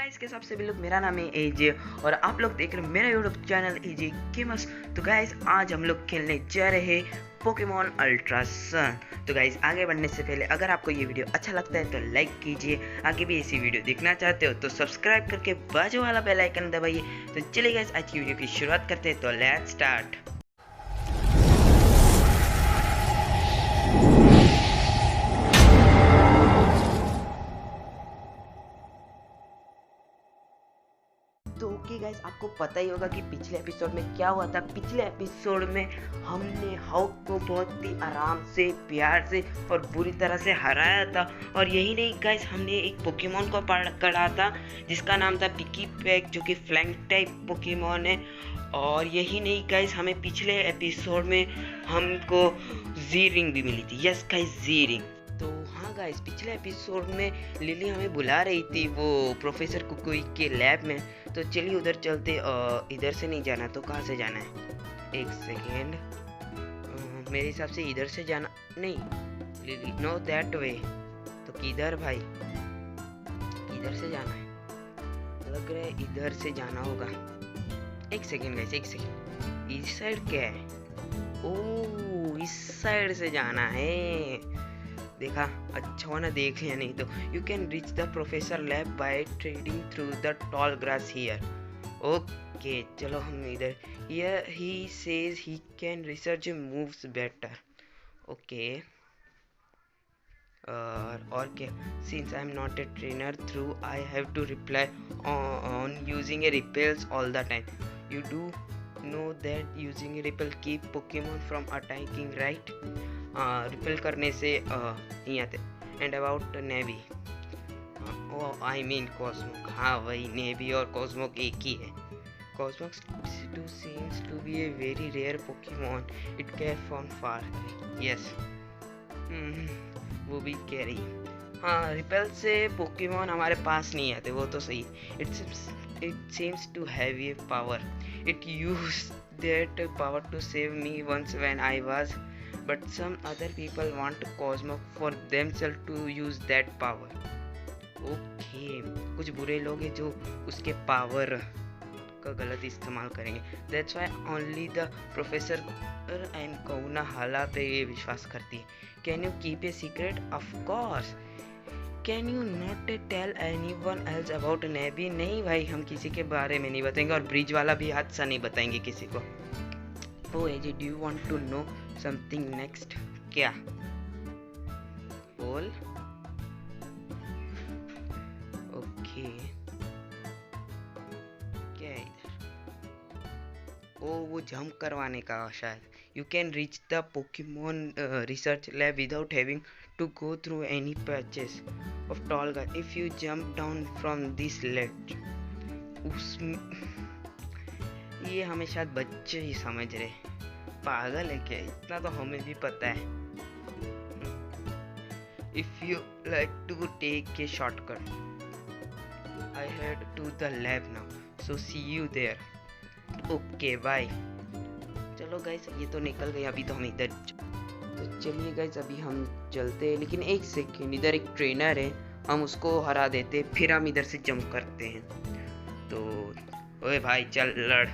Guys के सबसे भी लोग, मेरा नाम है एजे और आप लोग देख रहे हैं मेरा यूट्यूब चैनल एजे गेमर्स। तो गाइस आज हम लोग खेलने जा रहे हैं पोकेमॉन अल्ट्रा सन। तो गाइस आगे बढ़ने से पहले अगर आपको ये वीडियो अच्छा लगता है तो लाइक कीजिए, आगे भी ऐसी वीडियो देखना चाहते हो तो सब्सक्राइब करके बाजू वाला बेल आइकन दबाइए। तो चलिए गाइस आज की वीडियो की शुरुआत करते हैं, तो लेट्स स्टार्ट। तो ओके गाइस, आपको पता ही होगा कि पिछले एपिसोड में क्या हुआ था। पिछले एपिसोड में हमने हाउक को बहुत ही आराम से, प्यार से और बुरी तरह से हराया था। और यही नहीं गाइस, हमने एक पोकेमॉन को पकड़ा था जिसका नाम था पिकीपैक, जो कि फ्लैंक टाइप पोकेमॉन है। और यही नहीं गाइस, हमें पिछले एपिसोड में हमको जी रिंग भी मिली थी। यस गाइस, जी रिंग। तो हाँ गाइस, पिछले एपिसोड में लिली हमें बुला रही थी वो प्रोफेसर कुकुई के लैब में। तो चलिए उधर चलते। इधर से नहीं जाना तो कहाँ से जाना है? एक सेकेंड, मेरे हिसाब से इधर से जाना नहीं, लिली नो दैट वे। तो किधर भाई? इधर से जाना है, लग रहा है इधर से जाना होगा। एक सेकेंड गाइस, एक सेकेंड, इस साइड क्या है? ओह, इस साइड से जाना है। देखा, अच्छा हुआ ना देख लिया, नहीं तो। You can reach the professor lab by treading through the tall grass here. Okay चलो हम इधर। Here he says he can research moves better. Okay, और क्या? Since I am not a trainer through I have to reply on using a repels all the time. You do know that using a repel keep Pokemon from attacking, right? Repel करने से नहीं आते। And about navy, I mean cosmic. हाँ वही, navy और कॉस्मोक एक ही है। कॉस्मोक seems to be a very rare Pokemon. It came from far. Yes. वो भी कह रही। हाँ, रिपेल से पोकेमॉन हमारे पास नहीं आते, वो तो सही। It seems to have a power. It used that power to save me once when I was, but some other people want Cosmog for themselves to use that power. Okay, कुछ बुरे लोग हैं जो उसके पावर का गलत इस्तेमाल करेंगे। That's why only the professor and कौना हाला पे ये विश्वास करती है। Can you keep a secret? Of course. Can you not tell anyone else about Nebi? नहीं भाई, हम किसी के बारे में नहीं बताएंगे, और ब्रिज वाला भी हादसा नहीं बताएंगे किसी को। Oh AJ, do you want to know something next? क्या बोल? ओके, क्या है इधर? ओ, वो जंप करवाने का शायद। You can reach the Pokemon research lab without having to go through any patches of tall guard if you jump down from this ledge. ये हमें शायद बच्चे ही समझ रहे, पागल है क्या? इतना तो हमें भी पता है। If you like to take a shortcut, I head to the lab now, so see you there. Okay bye. चलो गाइस, ये तो निकल गई, अभी तो हम इधर। तो चलिए गाइस, अभी हम चलते हैं, लेकिन एक सेकेंड, इधर एक ट्रेनर है, हम उसको हरा देते, फिर हम इधर से जंप करते हैं। तो ओए भाई चल लड़।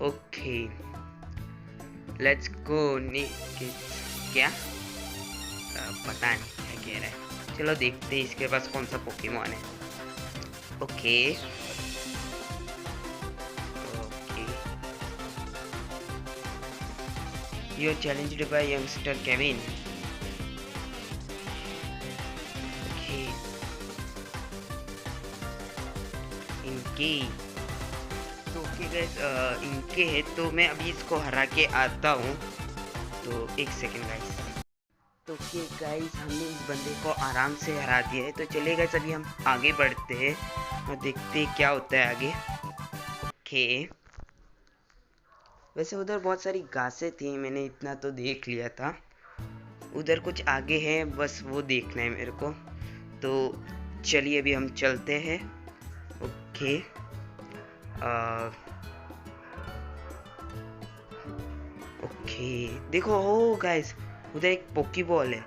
Okay let's go. क्या पता नहीं क्या कह रहा है। चलो देखते हैं इसके पास कौन सा पोकेमॉन है। Okay you are challenged by youngster Kevin. Okay, इनके तो ओके गाइस, इनके है तो मैं अभी इसको हरा के आता हूँ। तो एक सेकेंड गाइस। तो ओके गाइस, हमने इस बंदे को आराम से हरा दिया है। तो चलिए गाइस, अभी हम आगे बढ़ते हैं और देखते हैं क्या होता है आगे। ओके, वैसे उधर बहुत सारी घासें थी, मैंने इतना तो देख लिया था। उधर कुछ आगे है, बस वो देखना है मेरे को। तो चलिए अभी हम चलते हैं। ओके, ओके देखो, हो गाइस उधर एक पोकीबॉल है।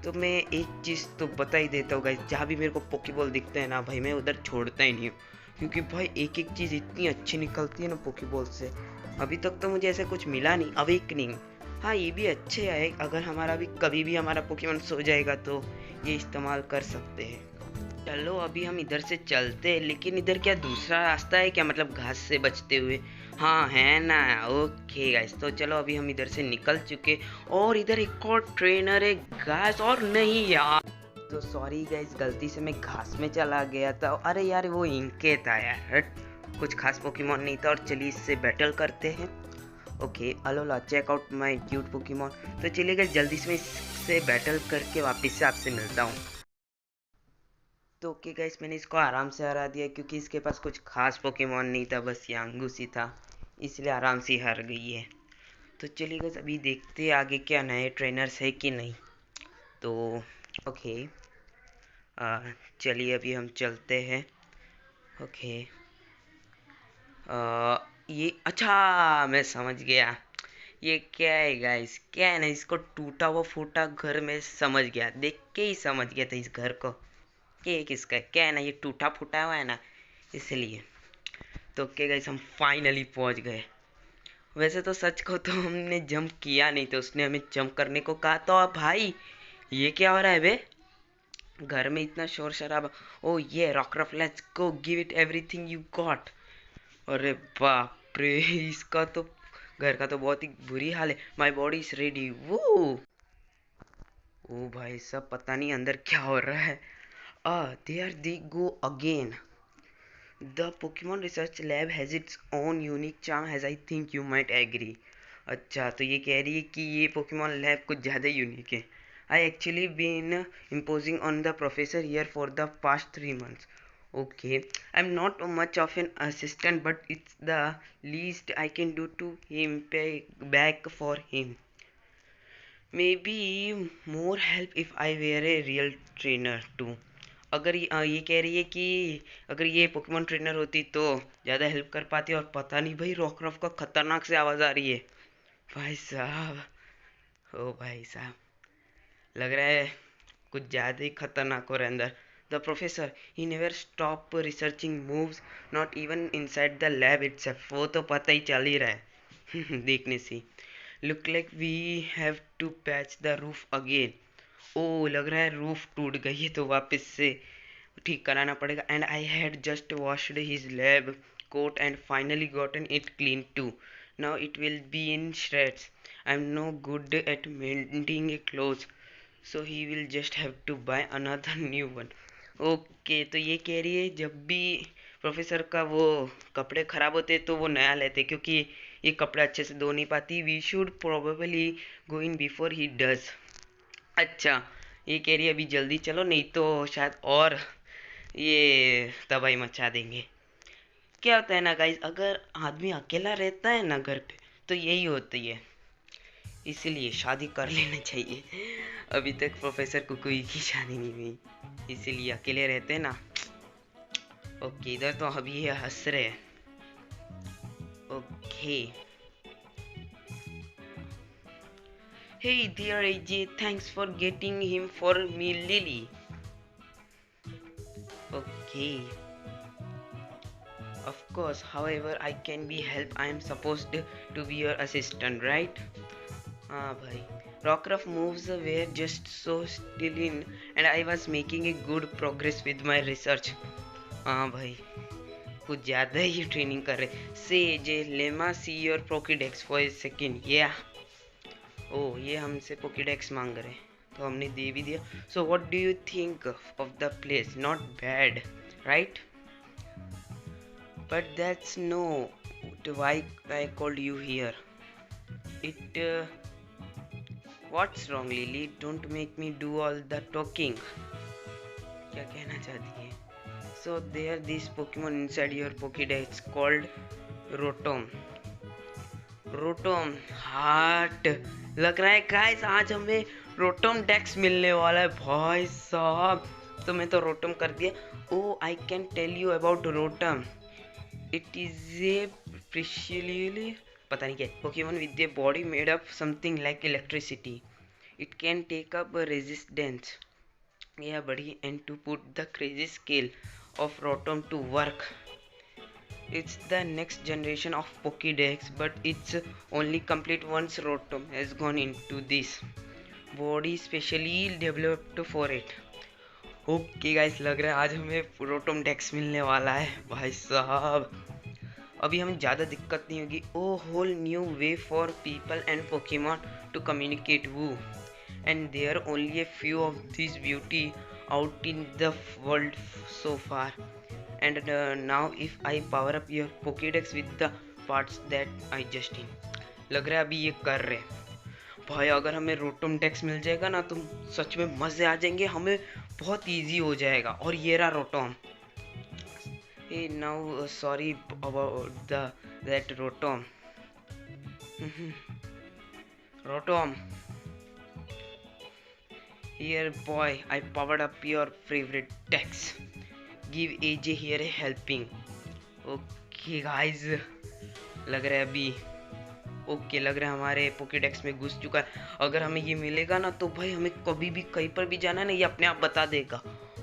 तो मैं एक चीज़ तो बता ही देता हूँ गाइस, जहाँ भी मेरे को पोकेबॉल दिखते हैं ना भाई, मैं उधर छोड़ता ही नहीं हूँ, क्योंकि भाई एक एक चीज़ इतनी अच्छी निकलती है ना पोकेबॉल से। अभी तक तो मुझे ऐसा कुछ मिला नहीं। अवेकनिंग, हाँ ये भी अच्छे है, अगर हमारा भी कभी भी हमारा पोकेमॉन सो जाएगा तो ये इस्तेमाल कर सकते हैं। चलो अभी हम इधर से चलते हैं, लेकिन इधर क्या दूसरा रास्ता है क्या, मतलब घास से बचते हुए? हाँ है ना, ओके गाइस, तो चलो अभी हम इधर से निकल चुके, और इधर एक और ट्रेनर है गाइस, और नहीं यार, तो सॉरी गाइस, गलती से मैं घास में चला गया था। अरे यार वो इनके था यार, हट, कुछ खास पोकेमॉन नहीं था। और चलिए इससे बैटल करते हैं। Okay Alola, check out my cute Pokemon. तो चलिए गाइस जल्दी से मैं इससे बैटल करके वापस से आपसे मिलता हूँ। तो ओके गाइस, मैंने इसको आराम से हरा दिया, क्योंकि इसके पास कुछ खास पोकेमॉन नहीं था, बस यांगूस ही था, इसलिए आराम से हार गई है। तो चलिए गाइस अभी देखते हैं आगे क्या नए ट्रेनर्स है कि नहीं। तो ओके चलिए अभी हम चलते हैं। ओके ये अच्छा मैं समझ गया, ये क्या है गाइस, क्या है ना, इसको टूटा हुआ फूटा घर में समझ गया, देख के ही समझ गया था इस घर को कि ये किसका है। क्या है ना, ये टूटा फूटा हुआ है ना, इसलिए। तो क्या गाइस, हम फाइनली पहुंच गए। वैसे तो सच को तो हमने जंप किया नहीं, तो उसने हमें जंप करने को कहा। तो भाई ये क्या हो रहा है बे, घर में इतना शोर शराबा। ओ ये रॉकरफ, let's go, give it everything you got. अरे बाप रे, इसका तो घर का तो बहुत ही बुरी हाल है। My body is ready. वो ओ भाई सब पता नहीं अंदर क्या हो रहा है। There they go again. The Pokemon Research Lab has its own unique charm, as I think you might agree. अच्छा तो ये कह रही है कि ये पोकेमॉन लैब कुछ ज़्यादा यूनिक है। I actually been imposing on the professor here for the past 3 months. Okay, I'm not much of an assistant, but it's the least I can do to him pay back for him. Maybe more help if I were a real trainer too. अगर ये कह रही है कि अगर ये Pokemon trainer होती तो ज़्यादा हेल्प कर पाती। और पता नहीं भाई, रॉकरॉफ का खतरनाक से आवाज़ आ रही है भाई साहब। ओ भाई साहब, लग रहा है कुछ ज़्यादा ही खतरनाक हो रहा है अंदर। The professor he never stop researching moves, not even inside the lab itself. वो तो पता ही चल ही रहा है देखने से। Look like we have to patch the roof again. ओ लग रहा है रूफ टूट गई है, तो वापस से ठीक कराना पड़ेगा। And I had just washed his lab coat and finally gotten it clean too. Now it will be in shreds. I am no good at mending a cloth, so he will just have to buy another new one. Okay तो ये कह रही है जब भी professor का वो कपड़े ख़राब होते तो वो नया लेते, क्योंकि ये कपड़े अच्छे से धो नहीं पाती। We should probably go in before he does. अच्छा ये कह रही है अभी जल्दी चलो, नहीं तो शायद और ये तबाही मचा देंगे। क्या होता है ना गाइस, अगर आदमी अकेला रहता है ना घर पे, तो यही होती है, इसीलिए शादी कर लेना चाहिए। अभी तक प्रोफेसर को कोई की शादी नहीं हुई, इसीलिए अकेले रहते हैं ना। ओके इधर तो अभी ये हंस रहे हैं। Okay hey dear AJ, thanks for getting him for me, Lily. Okay, of course, however I can be help. I am supposed to be your assistant, right? हाँ भाई, Rockruff moves were just so still in and I was making a good progress with my research. हाँ भाई, कुछ ज़्यादा ही training कर रहे। Say AJ, Lemma, see your Pokédex for a second. Yeah. ओ ये हमसे पोकेडेक्स मांग रहे हैं, तो हमने दे भी दिया। So what do you think of the place? Not bad right, but that's no why I called you here. It what's wrong Lily, don't make me do all the talking. क्या कहना चाहती है? So there this Pokemon inside your Pokedex called Rotom. Rotom heart, लग रहा है guys आज हमें Rotom डेक्स मिलने वाला है भाई साहब। तो मैं तो रोटोम कर दिया। Oh I can tell you about Rotom, it is a preciously, पता नहीं क्या, Pokemon with a body made up something like electricity. It can take up a resistance. Yeah, buddy, and to put the crazy skill of Rotom to work. It's the next generation of Pokédex, but it's only complete once Rotom has gone into this body specially developed for it. Okay guys, लग रहा है आज हमें Rotom डेक्स मिलने वाला है भाई साहब। अभी हमें ज़्यादा दिक्कत नहीं होगी। Oh whole new way for people and Pokemon to communicate woo, and there only a few of this beauty out in the world so far. And now if I power up your Pokédex with the parts that I just in, लग रहा है अभी ये कर रहे भाई। अगर हमें रोटोम डेक्स मिल जाएगा ना तो सच में मज़े आ जाएंगे, हमें बहुत इजी हो जाएगा। और ये रहा Rotom. Hey, now sorry about that Rotom. Rotom. Here boy, I powered up your favorite Dex. Give AJ here a helping. Okay guys, लग रहा है अभी ओके लग रहा है हमारे पोकेडेक्स में घुस चुका है। अगर हमें ये मिलेगा ना तो भाई हमें कभी भी कहीं पर भी जाना है ना, ये अपने आप बता देगा।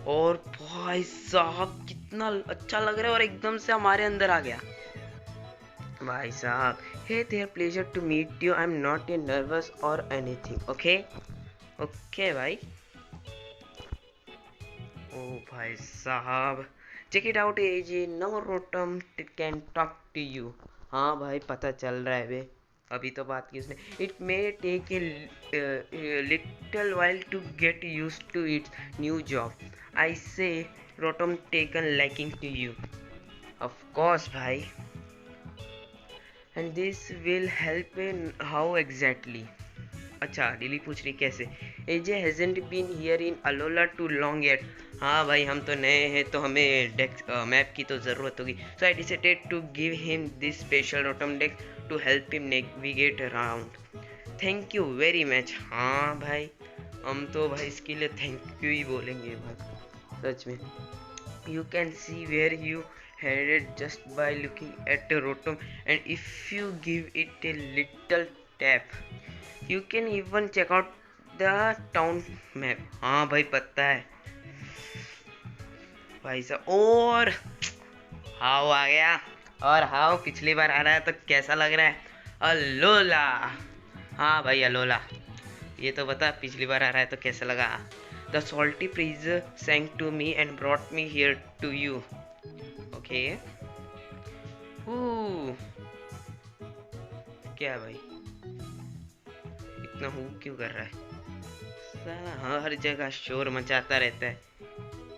और भाई साहब कितना अच्छा लग रहा है, और एकदम से हमारे अंदर आ गया भाई साहब। Hey there, pleasure to meet you, I am not a nervous or anything. Okay okay भाई। ओ भाई साहब, check it out AJ, no Rotom can talk to you. हाँ भाई पता चल रहा है बे, अभी तो बात की उसने। It may take a little while to get used to its new job. I say Rotom taken liking to you. Of course भाई, and this will help in how exactly. अच्छा लिली पूछ रही कैसे। AJ hasn't been here in Alola too long yet. हाँ भाई हम तो नए हैं तो हमें डेक्स मैप की तो ज़रूरत होगी। So I decided to give him this special Rotom Dex to help him navigate around. Thank you very much. हाँ भाई हम तो भाई इसके लिए थैंक यू ही बोलेंगे भाई सच में। You can see where you headed just by looking at a rotom, and if you give it a little tap you can even check out the town map. हाँ भाई पता है भाई साहब। और हाउ आ गया, और हाउ पिछली बार आ रहा है तो कैसा लग रहा है। अलोला, हाँ भाई अलोला, ये तो बता पिछली बार आ रहा है तो कैसा लगा। The salty breeze sang to me and brought me here to you. ओके क्या भाई इतना हु क्यों कर रहा है साला। हाँ हर जगह शोर मचाता रहता है।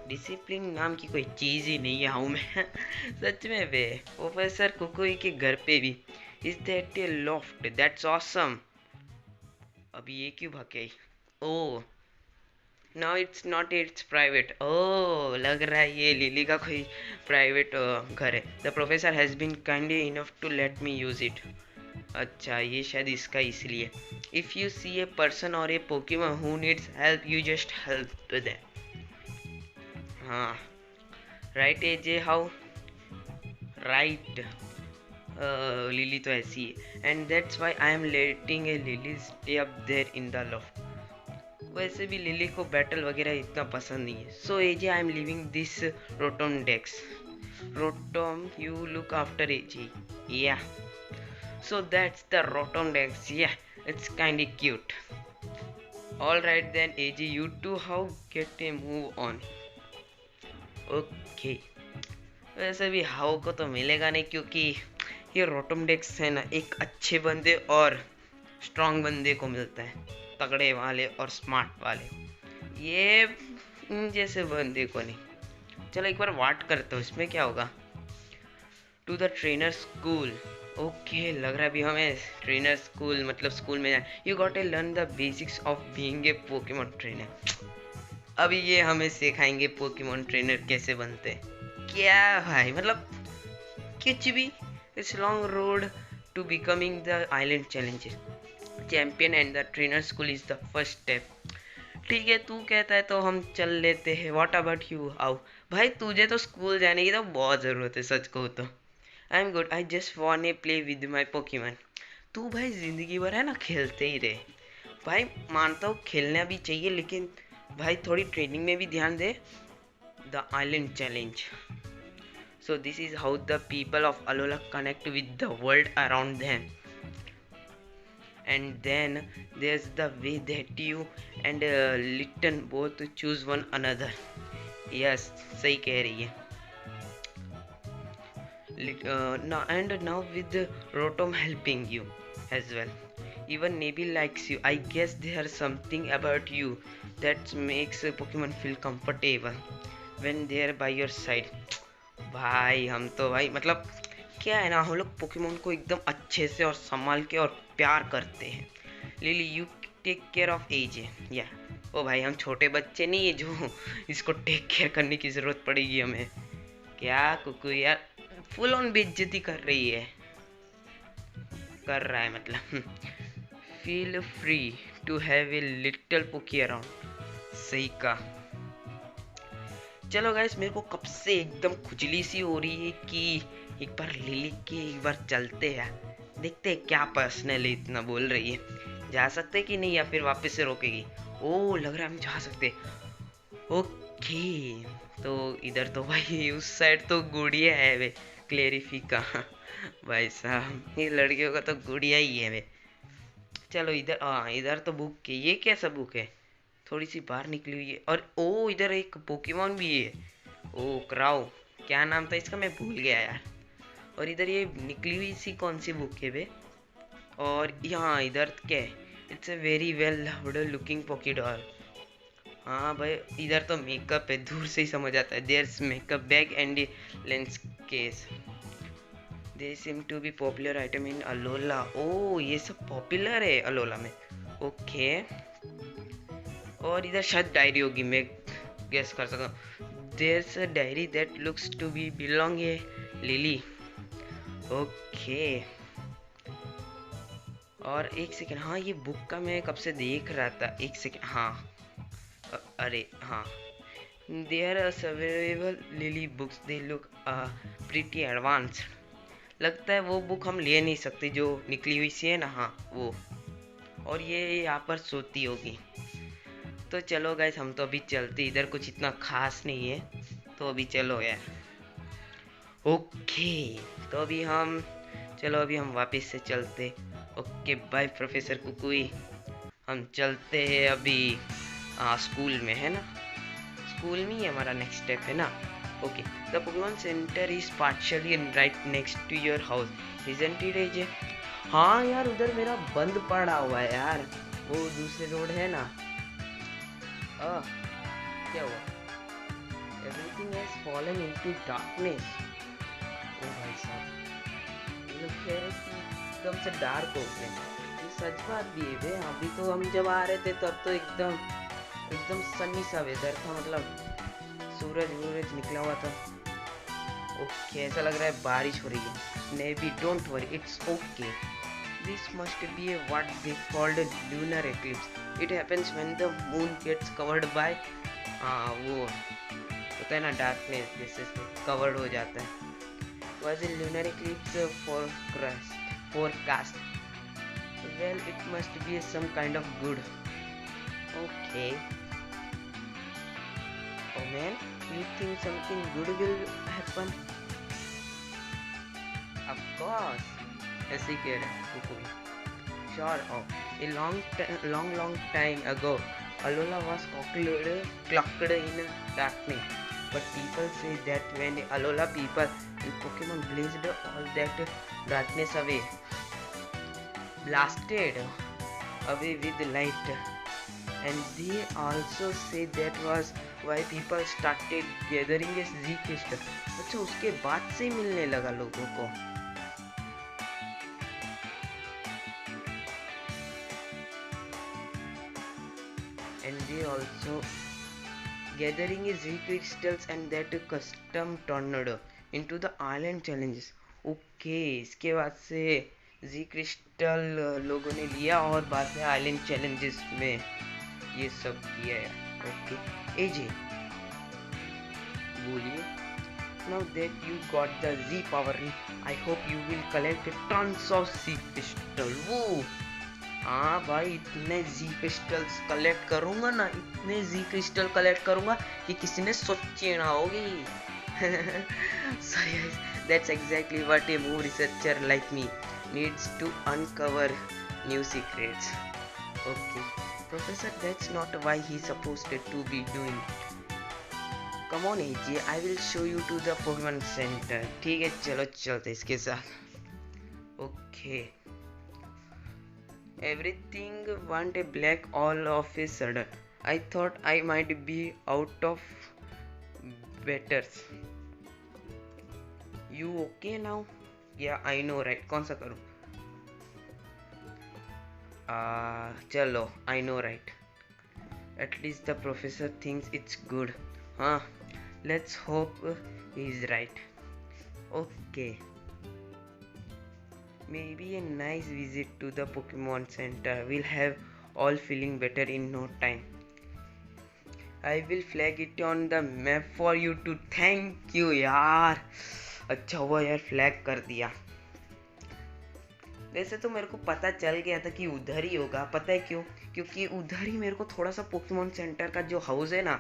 डिसिप्लिन नाम की कोई चीज़ ही नहीं है हूँ मैं सच में बे। प्रोफेसर कुकोई के घर पे भी। Is that a loft, that's awesome. अभी ये क्यों भाग? Oh now it's not, it's private. ओह लग रहा है ये लिली का कोई प्राइवेट घर है। The professor has been kindly enough to let me use it. अच्छा ये शायद इसका इसलिए। If you see a person or a Pokemon who needs help you just help them. हाँ right AJ, how right. Lillie तो ऐसी है, and that's why I am letting a Lillie stay up there in the loft. वैसे भी lily को battle वगैरह इतना पसंद नहीं है। So AJ I am leaving this Rotom Dex. Rotom you look after AJ. Yeah so that's the Rotom Dex. Yeah it's kindly cute. All right then AJ, you two how get a move on. Okay वैसे भी how को तो मिलेगा नहीं, क्योंकि ये Rotom डेक्स है ना एक अच्छे बंदे और स्ट्रॉन्ग बंदे को मिलता है, तगड़े वाले और स्मार्ट वाले। ये इन जैसे बंदे को नहीं। चलो एक बार वाट करता हूँ, इसमें क्या होगा। To the trainer school. Okay लग रहा है अभी हमें ट्रेनर स्कूल मतलब स्कूल में जाए। You got a learn the basics of being a Pokemon trainer. अभी ये हमें सिखाएंगे पोकेमॉन ट्रेनर कैसे बनते हैं। क्या भाई मतलब कुछ भी। It's long road to becoming the island challenger champion, and the trainer school is the first step. ठीक है तू कहता है तो हम चल लेते हैं। What about you? आओ भाई तुझे तो स्कूल जाने की तो बहुत ज़रूरत है सच कहूँ तो। I am good, I just want a play with my Pokemon. तू भाई जिंदगी भर है ना खेलते ही रहे। भाई मानता हूँ खेलना भी चाहिए, लेकिन भाई थोड़ी ट्रेनिंग में भी ध्यान दे। The island challenge. So this is how the people of Alola connect with the world around them. And then there's the way that you and Litten both choose one another. Yes, सही कह रही है। Now with Rotom helping you as well. Even Nabil likes you. I guess there's something about you that makes Pokemon feel comfortable when they're by your side. भाई हम तो भाई मतलब क्या है ना, हम लोग पोकेमोन को एकदम अच्छे से और संभाल के और प्यार करते हैं। Lillie you take care of AJ yeah ओ भाई हम छोटे बच्चे नहीं है जो इसको टेक केयर करने की ज़रूरत पड़ेगी हमें। क्या कुकू यार फुल ऑन बेइज्जती कर रही है, कर रहा है मतलब। Feel free to have a little poke around. सही का। चलो गाइस मेरे को कब से एकदम खुजली सी हो रही है कि एक बार लिली के एक बार चलते हैं, देखते हैं क्या पर्सनली इतना बोल रही है। जा सकते कि नहीं या फिर वापस से रोकेगी? ओ लग रहा है हम जा सकते। ओके तो इधर तो भाई उस साइड तो गुड़िया है वे, क्लेरिफिका। भाई साहब ये लड़कियों का तो गुड़िया ही है वे। चलो इधर, हाँ इधर तो बुक है। ये कैसा बुक है? थोड़ी सी बाहर निकली हुई है। और ओ इधर एक पोकेमॉन भी है। ओ क्राउ, क्या नाम था इसका, मैं भूल गया यार। और इधर ये निकली हुई सी कौन सी बुक है बे? और यहाँ इधर क्या है? It's a very well loved looking Poke Doll. हाँ भाई इधर तो मेकअप है, दूर से ही समझ आता है। There's makeup bag and lens case. They seem to be popular item in Alola. ओ ये सब पॉपुलर है अलोला में। ओके और इधर शायद डायरी होगी, मैं गेस कर सकता हूँ। There's a diary that looks to be belong a Lily. Okay और एक सेकेंड, हाँ ये बुक का मैं कब से देख रहा था। एक सेकेंड, हाँ अरे हाँ, there are several Lily books, they look pretty advanced. लगता है वो बुक हम ले नहीं सकते जो निकली हुई सी है ना, हाँ वो। और ये यहाँ पर सोती होगी। तो चलो गाइस हम तो अभी चलते, इधर कुछ इतना खास नहीं है तो अभी चलो यार। ओके तो अभी हम चलो अभी हम वापस से चलते। ओके बाय प्रोफेसर कुकुई, हम चलते हैं अभी स्कूल में, है ना? स्कूल में ही हमारा नेक्स्ट स्टेप है ना। Okay the Pokemon center is partially right next to your house, isn't it AJ? हाँ यार उधर मेरा बंद पड़ा हुआ है यार, वो दूसरे रोड है ना। क्या हुआ? Everything has fallen into darkness. ओ भाई साहब ये लोग कह रहे कि एकदम से डार्क हो गया। ये सच बात भी है बे। अभी तो हम जब आ रहे थे तब तो एकदम एकदम सन्नी सा वेदर था, मतलब सूरज वूरज निकला हुआ था। ओके ऐसा लग रहा है बारिश हो रही है। Navy don't worry it's okay, this must be a what they called a lunar eclipse. It happens when the moon gets covered by वो होता है ना डार्कनेस, जैसे कवर्ड हो जाता है। Was a lunar eclipse forecast? Well, it must be some kind of good. Okay. Oh man, you think something good will happen? Of course. ऐसे ही कह रहे हैं कोई। Sure of. A long time ago, Alola was clocked in darkness. But people say that when Alola people and Pokemon blazed all that darkness away, blasted away with light. And they also say that was why people started gathering a Z crystal. अच्छा उसके बाद से मिलने लगा लोगों को। And they also gathering Z crystals and that custom tornado into the island challenges. Okay इसके बाद से Z क्रिस्टल लोगों ने लिया और बाद में आइलैंड चैलेंजेस में ये सब किया है। ओके एजे बोलिए। Now that you got the Z power, I hope you will collect tons of Z crystal. Woo! हाँ भाई, इतने जी क्रिस्टल्स कलेक्ट करूंगा ना, इतने जी क्रिस्टल कलेक्ट करूंगा कि किसी ने सोची ना होगी। So yes, that's exactly what a movie researcher like me needs to uncover new secrets. Okay, Professor, that's not why he's supposed to be doing. Come on AJ, I will show you to the Pokemon Center. ठीक है, चलो चलते इसके साथ। Okay. Everything went black all of a sudden. I thought I might be out of batters. You okay now? Yeah, I know, right? कौन सा करूँ? चलो, I know, right? At least the professor thinks it's good. Huh? Let's hope he's right. Okay. Maybe a nice visit to the Pokemon Center will have all feeling better in no time. I will flag it on the map for you to thank you यार। अच्छा हुआ यार flag कर दिया। वैसे तो मेरे को पता चल गया था कि उधर ही होगा, पता है क्यों? क्योंकि उधर ही मेरे को थोड़ा सा पोकेमॉन सेंटर का जो हाउस है ना,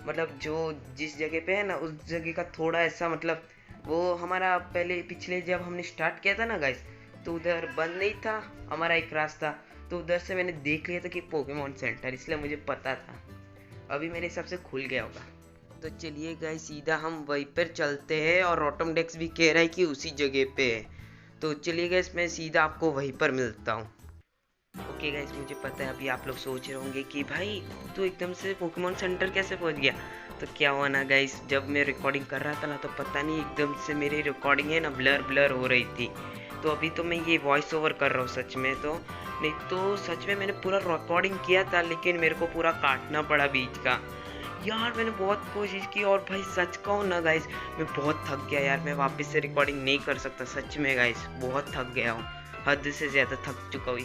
मतलब जो जिस जगह पे है ना, उस जगह का थोड़ा ऐसा मतलब वो हमारा पहले पिछले जब हमने स्टार्ट किया था ना गाइस, तो उधर बंद नहीं था हमारा एक रास्ता, तो उधर से मैंने देख लिया था कि पोकेमॉन सेंटर, इसलिए मुझे पता था। अभी मेरे हिसाब से खुल गया होगा। तो चलिए गाइस, सीधा हम वहीं पर चलते हैं और रॉटम डेक्स भी कह रहा है कि उसी जगह पे है। तो चलिए गाइस, मैं सीधा आपको वहीं पर मिलता हूँ। ओके गाइस, मुझे पता है अभी आप लोग सोच रहे होंगे कि भाई तू एकदम से पोकेमॉन सेंटर कैसे पहुँच गया। तो क्या हुआ ना गाइस, जब मैं रिकॉर्डिंग कर रहा था ना, तो पता नहीं एकदम से मेरी रिकॉर्डिंग है ना ब्लर ब्लर हो रही थी। तो अभी तो मैं ये वॉइस ओवर कर रहा हूँ सच में, तो नहीं तो सच में मैंने पूरा रिकॉर्डिंग किया था, लेकिन मेरे को पूरा काटना पड़ा बीच का। यार मैंने बहुत कोशिश की, और भाई सच कहूँ ना गाइस, मैं बहुत थक गया यार। मैं वापस से रिकॉर्डिंग नहीं कर सकता सच में गाइस, बहुत थक गया हूँ, हद से ज़्यादा थक चुका हूँ।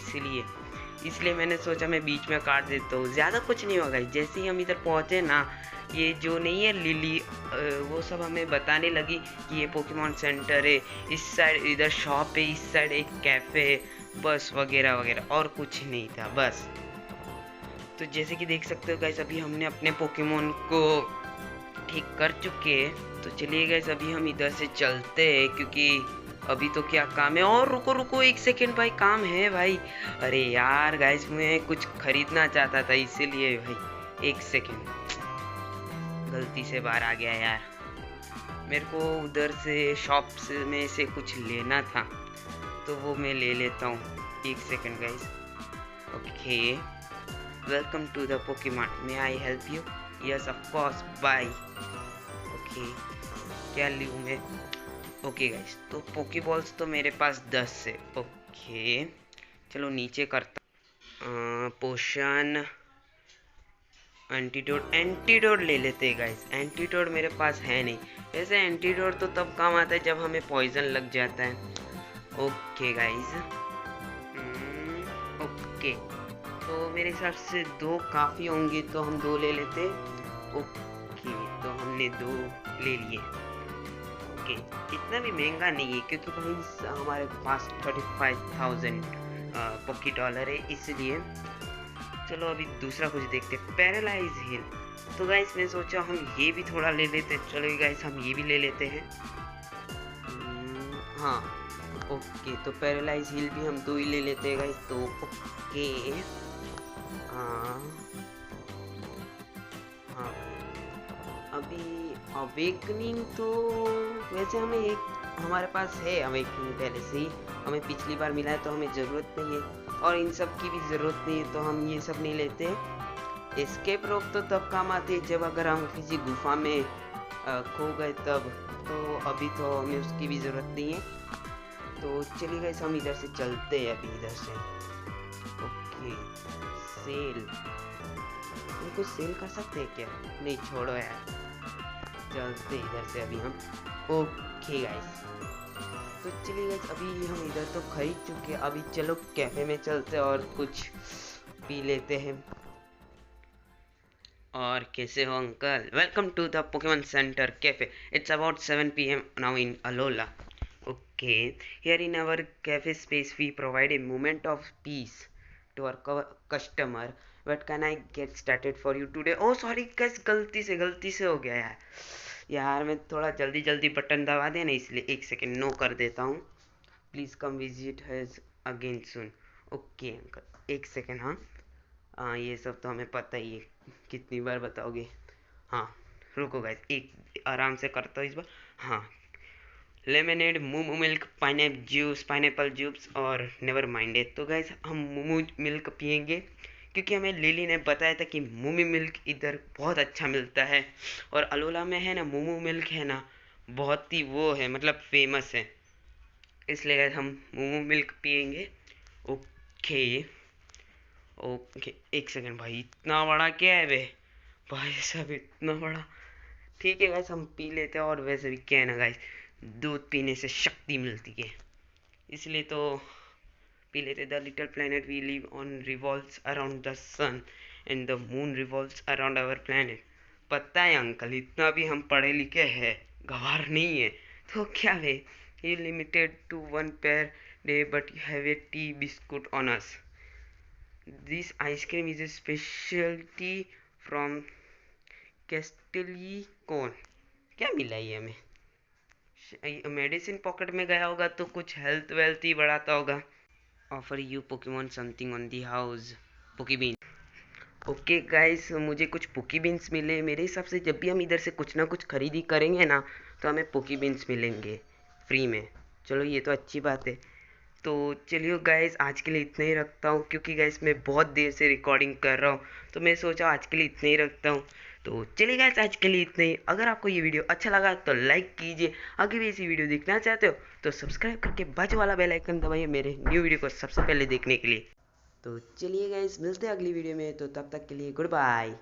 इसलिए मैंने सोचा मैं बीच में काट देता हूँ। ज़्यादा कुछ नहीं होगा, जैसे ही हम इधर पहुँचे ना, ये जो नहीं है लिली, वो सब हमें बताने लगी कि ये पोकेमॉन सेंटर है, इस साइड इधर शॉप है, इस साइड एक कैफ़े है, बस वगैरह वगैरह, और कुछ नहीं था बस। तो जैसे कि देख सकते हो गाइस, अभी हमने अपने पोकेमॉन को ठीक कर चुके हैं। तो चलिए गाइस, अभी हम इधर से चलते हैं, क्योंकि अभी तो क्या काम है। और रुको रुको एक सेकेंड भाई, काम है भाई। अरे यार गाइस, मैं कुछ खरीदना चाहता था, इसीलिए भाई एक सेकेंड, गलती से बाहर आ गया यार। मेरे को उधर से शॉप में से कुछ लेना था, तो वो मैं ले लेता हूँ। एक second guys. Okay, welcome to the Pokemon, may I help you? Yes of course, bye. Okay, क्या लूँ मैं? ओके गाइस, तो पोकेबॉल्स तो मेरे पास 10 है। ओके, चलो नीचे करता। पोशन, एंटीडोट ले लेते हैं गाइस। एंटीडोट मेरे पास है नहीं। वैसे एंटीडोट तो तब काम आता है जब हमें पॉइजन लग जाता है। ओके गाइस, ओके, तो मेरे हिसाब से 2 काफ़ी होंगे, तो हम 2 ले लेते। ओके, तो हमने 2 ले लिए। ओके, इतना भी महंगा नहीं है, क्योंकि भाई हमारे पास 35,000 पोकी डॉलर है, इसलिए। चलो अभी दूसरा कुछ देखते हैं, पैरालाइज हिल। तो गाइस मैं सोचा हम ये भी थोड़ा ले लेते हैं। चलो गाइस, हम ये भी ले लेते हैं। हाँ ओके, तो पैरालाइज हिल भी हम 2 ही ले लेते हैं गाइस। तो ओके, हाँ हाँ, अभी अवेकनिंग तो वैसे हमें एक हमारे पास है अवेकनिंग पहले से ही, हमें पिछली बार मिला है, तो हमें ज़रूरत नहीं है, और इन सब की भी ज़रूरत नहीं है, तो हम ये सब नहीं लेते। एस्केप रोप तो तब काम आती है जब अगर हम किसी गुफा में खो गए तब, तो अभी तो हमें उसकी भी ज़रूरत नहीं है। तो चलिए गाइस, हम इधर से चलते हैं अभी इधर से। ओके, सेल, हम कुछ सेल कर सकते हैं क्या? नहीं छोड़ो यार, चलते इधर से अभी हम। ओके गाइस, तो चलिए गाइस, अभी हम इधर तो खरीद चुके हैं, अभी चलो कैफे में चलते हैं और कुछ पी लेते हैं। और कैसे हो uncle? Welcome to the Pokemon center cafe, it's about 7 PM now in Alola. Okay, here in our cafe space we provide a moment of peace to our customer. What can I get started for you today? Oh sorry guys, गलती से हो गया यार मैं थोड़ा जल्दी जल्दी button दबा दिया ना, इसलिए एक सेकेंड नो कर देता हूँ. Please come visit has again soon. Okay uncle, एक सेकेंड. हाँ ये सब तो हमें पता ही है, कितनी बार बताओगे. हाँ रुको गाइस, एक आराम से करता हूँ इस बार. हाँ, लेमनेड, मूमू मिल्क, पाइनएप्पल जूस और नेवर माइंडेड. तो गाइस हम मूमू मिल्क पियेंगे क्योंकि हमें लिली ने बताया था कि मूमी मिल्क इधर बहुत अच्छा मिलता है, और अलोला में है ना मूमू मिल्क है ना, बहुत ही वो है, मतलब फेमस है. इसलिए गाइस हम मूमू मिल्क पियेंगे. ओके ओके, एक सेकेंड भाई, इतना बड़ा क्या है बे भाई साहब, इतना बड़ा. ठीक है गाइस हम पी लेते हैं. और वैसे भी क्या है ना गाइस, दूध पीने से शक्ति मिलती है, इसलिए तो पी लेते. The little planet we live on revolves around the sun and the moon revolves around our planet. पता है अंकल, इतना भी हम पढ़े लिखे हैं, गवार नहीं है. तो क्या है, ही limited to one per day but you have a tea biscuit on us. This ice cream is a speciality from कैस्टली कौन. क्या मिला ये हमें, मेडिसिन पॉकेट में गया होगा तो कुछ हेल्थ वेल्थ ही बढ़ाता होगा. Offer you Pokemon something on the house, Poke Bean. Okay guys, मुझे कुछ पोकी बीन्स मिले. मेरे हिसाब से जब भी हम इधर से कुछ ना कुछ खरीदी करेंगे ना, तो हमें पोकी बीन्स मिलेंगे फ्री में. चलो ये तो अच्छी बात है. तो चलिए गाइस, आज के लिए इतना ही रखता हूँ, क्योंकि गाइस मैं बहुत देर से रिकॉर्डिंग कर रहा हूँ, तो मैं सोचा आज के लिए इतना ही रखता हूँ. तो चलिए गाइस, आज के लिए इतना ही. अगर आपको ये वीडियो अच्छा लगा तो लाइक कीजिए. अगर भी ऐसी वीडियो देखना चाहते हो तो सब्सक्राइब करके बाजू वाला बेल आइकन दबाइए मेरे न्यू वीडियो को सबसे पहले देखने के लिए. तो चलिए गाइस, मिलते हैं अगली वीडियो में. तो तब तक के लिए गुड बाय.